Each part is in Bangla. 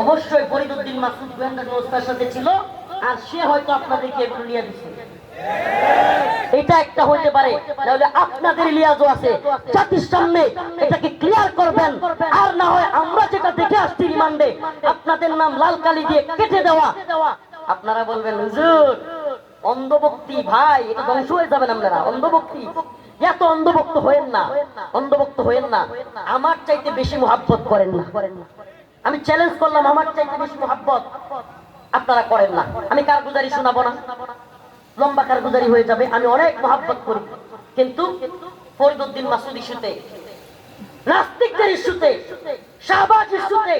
অবশ্যই ফরিদউদ্দিন মাসুদ গোয়েন্দা সংস্থার সাথে ছিল, আর সে হয়তো আপনাদেরকে এগুলো নিয়ে দিচ্ছে। এটা একটা হইতে পারে, তাহলে আপনাদের লিয়াজও আছে, জাতির সামনে এটাকে ক্লিয়ার করবেন। আর না হয় আমরা যেটা দেখে আসছি রিমান্ডে, আপনাদের নাম লাল কালি দিয়ে কেটে দেওয়া, আপনারা বলবেন হুজুর অন্ধভক্তি, ভাই এটা ধ্বংস হয়ে যাবেন আপনারা। অন্ধভক্তি, এত অন্ধভক্ত হয়েন না, অন্ধভক্ত হয়েন না। আমার চাইতে বেশি মুহাব্বত করেন না। আমি চ্যালেঞ্জ করলাম, আমার চাইতে বেশি মুহাব্বত আপনারা করেন না। আমি কারগুজারি শোনাবো না, লম্বা কারগুজারি হয়ে যাবে। আমি অনেক মুহাব্বত করি, কিন্তু ফরিদউদ্দিন মাসুদ ইস্যুতে, নাস্তিকদের ইস্যুতে, শাহবাজ ইস্যুতে,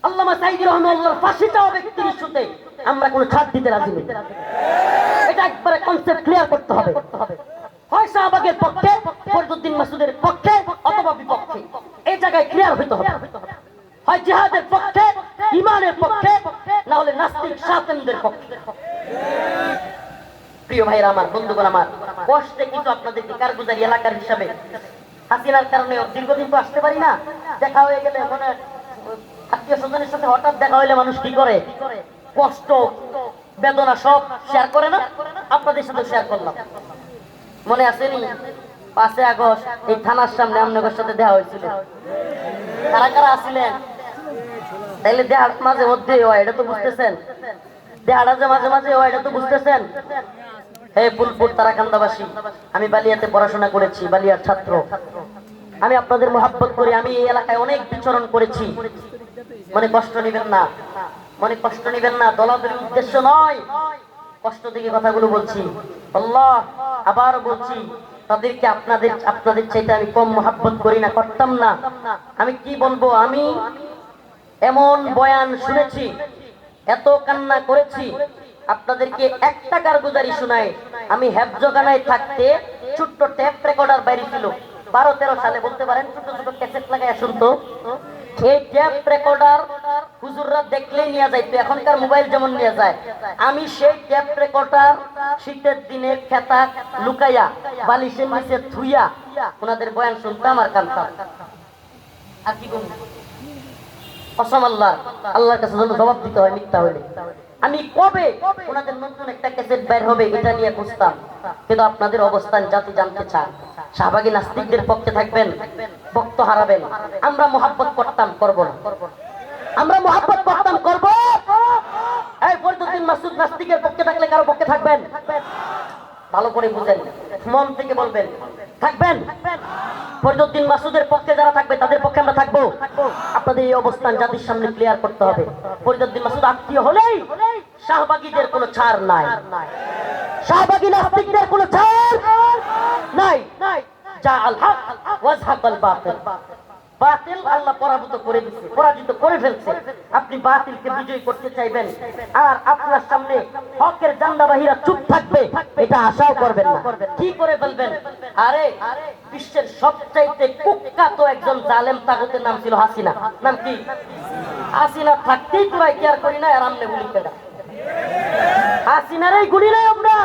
আল্লামা সাঈদী রহমাতুল্লাহর ফাঁসি চাওয়া ব্যক্তির ইস্যুতে আমরা কোনো ছাড় দিতে রাজি নই। এটা একবারে কনসেপ্ট ক্লিয়ার করতে হবে। হয় শাহবাগের পক্ষে, ফরিদউদ্দিন মাসুদের পক্ষে অথবা বিপক্ষে, এই জায়গায় ক্লিয়ার হইতে হবে। হয় জিহাদের পক্ষে, ইমানের পক্ষে, না হলে নাস্তিক শাসনদের পক্ষে। প্রিয় ভাইরা আমার, বন্ধুগণ আমার, কষ্টে কিন্তু আপনাদেরকে কারগুজারি এলাকার হিসাবে, হাসিনার কারণে দীর্ঘদিন তো আসতে পারি না, দেখা হয়ে গেলে মানে আত্মীয় স্বজনের সাথে হঠাৎ দেখা হইলে মানুষ কি করে, কষ্ট বেদনা সব শেয়ার করে না? আপনাদের সাথে শেয়ার করলাম। মনে আসেনি 5 আগস্ট এই থানার সামনে আপনাদের সাথে দেখা হয়েছিল? কারা কারা আসছিলেন? তাইলে দেহা মাঝে মধ্যে হয়, এটা তো বুঝতেছেন? দেহাটা যে মাঝে মাঝে হয়, এটা তো বুঝতেছেন? হে ফুলপুর তারাকান্দাবাসী, আমি বালিয়াতে পড়াশোনা করেছি, বালিয়ার ছাত্র। আমি আপনাদের মহাব্বত করি। আমি এই এলাকায় অনেক বিচরণ করেছি। মনে কষ্ট নিবেন না, মনে কষ্ট নিবেন না। দলাদলির উদ্দেশ্য নয়, কষ্ট থেকে কথাগুলো বলছি। আল্লাহ আবার বলছি, তাদেরকে আপনাদের চাইতে আমি কম মহাব্বত করি না, করতাম না। আমি কি বলবো, আমি এমন বয়ান শুনেছি, এত কান্না করেছি। আপনাদেরকে একটা কারগুজারি শোনায়। আমি হেফজখানায় থাকতে ছোট্ট টেপ রেকর্ডার বাইরে ছিল, 12-13 সালে বলতে পারেন, ছোট ছোট ক্যাসেট লাগায় শুনতো। এই টেপ রেকর্ডার হুজুররা দেখলেই নিয়ে যাইতো, এখনকার মোবাইল যেমন নিয়ে যায়। আমি সেই টেপ রেকর্ডার শীতের দিনে খেতা লুকাইয়া বালিশের নিচে থুইয়া ওনাদের বয়ান শুনতাম আর কানতাম। আর কি বলবো, কসম আল্লাহ, আল্লাহর কাছে যেন জবাব দিতে হয় মিথ্যা হইলে। আমি কবে ওনাদের নতুন একটা ক্যাসেট বের হবে এটা নিয়ে খুঁজতাম। কিন্তু আপনাদের অবস্থান জাতি জানতে চায়। শাহবাগী নাস্তিকদের পক্ষে থাকবেন, ভক্ত হারাবেন। আমরা মহাব্বত করতাম, করব না। আমরা মহাব্বত করতাম, করব। এই ফরিদউদ্দিন মাসুদ নাস্তিকের পক্ষে থাকলে কারো পক্ষে থাকবেন? ভালো করে বুঝেন, মন থেকে বলবেন থাকবেন। ফরিদউদ্দিন মাসুদের পক্ষে যারা থাকবে তাদের পক্ষে আমরা থাকবো। আপনাদের এই অবস্থান জাতির সামনে ক্লিয়ার করতে হবে। ফরিদউদ্দিন মাসুদ আত্মীয় হলেই শাহবাগীদের কোনো ছাড় নাই, শাহবাগী নাস্তিকদের কোনো ছাড় নাই। যা আল হক ওয়াজহাকাল বাতিল, বাতিল আল্লাহ পরাজিত করে দিয়েছে, পরাজিত করে ফেলছে। আপনি বাতিলকে বিজয় করতে চাইবেন আর আপনার সামনে হকের জান্ডাবাহীরা চুপ থাকবে, এটা আশাও করবেন না। কি করে ফেলবেন? আরে বিশ্বের সবচাইতে কুখ্যাত একজন জালেম তাগুতের নাম ছিল হাসিনা। নাম কি? হাসিনা থাকতেই তোরা কেয়ার করি না, আর আমনে গুলি কেডা? হাসিনারই গুলি নাই আমরা।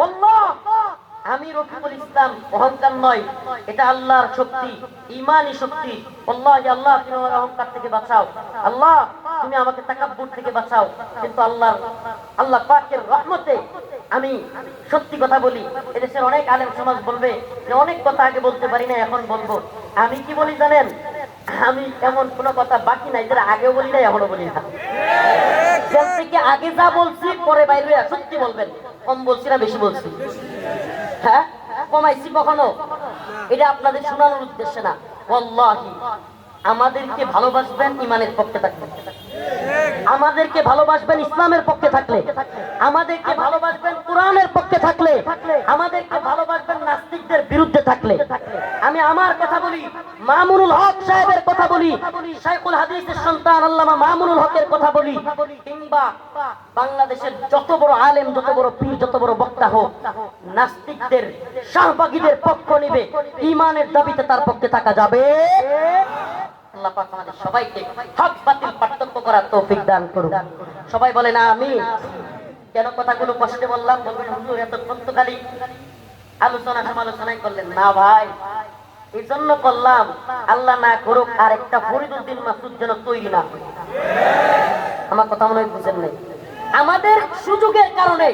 আল্লাহ, আমি রফিকুল ইসলাম, অহংকার নয়, এটা আল্লাহর শক্তি, ইমানি শক্তি। আল্লাহ, আল্লাহ তুমি আমার অহংকার থেকে বাঁচাও, আল্লাহ তুমি আমাকে তাকাব্বুর থেকে বাঁচাও। কিন্তু আল্লাহ পাকের রহমতে আমি সত্যি কথা বলি। এদেশের অনেক আলেম সমাজ বলবে যে অনেক কথা আগে বলতে পারি না, এখন বলবো। আমি কি বলি জানেন? আমি এমন কোনো কথা বাকি নাই যেটা আগেও বলি না, এখনো বলি না। জেল থেকে আগে যা বলছি পরে বাইরে সত্যি বলবেন। কম বলছি না বেশি বলছি? হ্যাঁ, কমাইছি কখনো? এটা আপনাদের শোনানোর উদ্দেশ্যে না। ওয়াল্লাহি আমাদেরকে ভালোবাসবেন ইমানের পক্ষে থাকলে, আমাদেরকে ভালোবাসবেন ইসলামের পক্ষে থাকলে, আমাদেরকে ভালোবাসবেন কোরআনের পক্ষে থাকলে, আমাদেরকে ভালোবাসবেন নাস্তিকদের বিরুদ্ধে থাকলে। আমি আমার কথা বলি, মামুনুল হক সাহেবের কথা বলি, শাইখুল হাদিসের সন্তান আল্লামা মামুনুল হকের কথা বলি, কিংবা বাংলাদেশের যত বড় আলেম, যত বড় পীর, যত বড় বক্তা হোক, নাস্তিকদের শাহবাগীদের পক্ষ নিবে, ইমানের দাবিতে তার পক্ষে থাকা যাবে। আল্লাহ পাক আমাদের সবাইকে হক বাতিল পার্থক্য করার তৌফিক দান করুন। সবাই বলেন আমিন। কেন কথাগুলো কষ্টে বললাম? বলবেন হুজুর এতক্ষণ তো খালি আলোচনা সমালোচনাই করলেন। না ভাই, এই জন্য করলাম, আল্লাহ না করুক আর একটা ফরিদউদ্দিন মাসুদ যেন তৈরি না হয়। আমার কথা মনে হয় বুঝেন নাই। আমাদের সুযোগের কারণে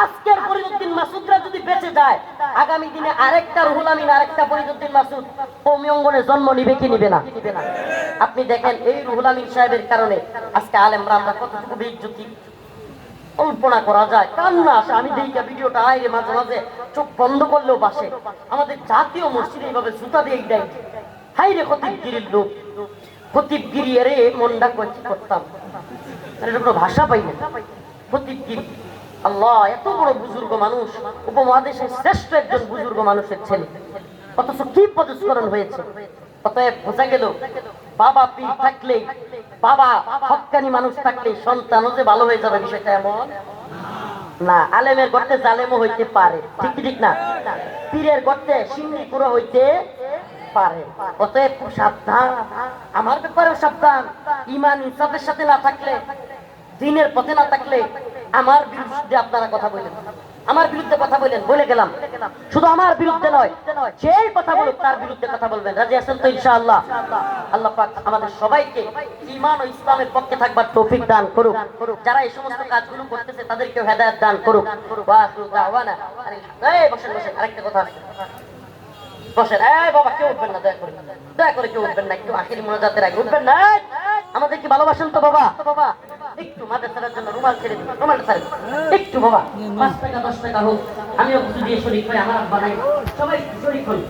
আজকের ফরিদউদ্দিন মাসুদরা যদি বেঁচে যায়, আগামী দিনে আরেকটা রুহুল আমিন, আরেকটা ফরিদউদ্দিন মাসুদ কওমি অঙ্গনে জন্ম নিবে কি নিবে না? আপনি দেখেন এই রুহুল আমিন সাহেবের কারণে আজকে আলেমরা আমরা কতটুকু বেইজ্জতি কল্পনা করা যায়, কান্না আসে। আমি দেখি ভিডিওটা আইরে মাঝে মাঝে চোখ বন্ধ করলেও বাসে। আমাদের জাতীয় মসজিদে এইভাবে জুতা দিয়ে দেয়, হাই রে খতিবগিরির লোক, খতিবগিরি এরে মনটা করতাম, এটা কোনো ভাষা পাই না। খতিবগিরি, আল্লাহ, এত বড় বুজুর্গ মানুষ, উপমহাদেশের শ্রেষ্ঠ একজন বুজুর্গ মানুষের ছেলে, অথচ কি পদস্খলন হয়েছে। অতএব বোঝা গেল, বাবা পীর থাকলে, বাবা হক্কানি মানুষ থাকলে সন্তানও যে ভালো হয়ে যাবে বিষয়টা এমন না। আলেমের গর্তে জালেমও হইতে পারে, ঠিক ঠিক না? পীরের গর্তে সিংড়ি পুরো হইতে পারে। অতএব সাবধান, আমার ব্যাপারেও সাবধান। ঈমান ইনসাফের সাথে না থাকলে, দ্বীনের পথে না থাকলে আমার বিরুদ্ধে আপনারা কথা বলেন, আমার বিরুদ্ধে কথা বলেন, বলে গেলাম। শুধু আমার বিরুদ্ধে নয়, যেই কথা বলুক তার বিরুদ্ধে কথা বলবেন। রাজি আছেন তো ইনশাআল্লাহ? আল্লাহ পাক আমাদের সবাইকে ঈমান ও ইসলামের পক্ষে থাকবার তৌফিক দান করুক। যারা এই সমস্ত কাজগুলো করতেছে তাদেরকে হেদায়েত দান করুক। ওয়া আখিরু দাওয়ানা এই বসেন বসেন, আরেকটা কথা আছে, বসেন। এই বাবা, কেউ উঠবেন না, দয়া করে, দয়া করে কেউ উঠবেন না, একটু আখিরি মোনাজাতের আগে উঠবেন না। আমাদের কি ভালোবাসেন তো বাবা? একটু মাদ্রাসার জন্য রুমাল ছেড়ে দিন, রুমাল ছেড়ে দিন একটু বাবা। 5 টাকা 10 টাকা হোক, আমিও কিছু দিয়ে শরীক হই, আমার আব্বা নাই, সবাই শরীক হই।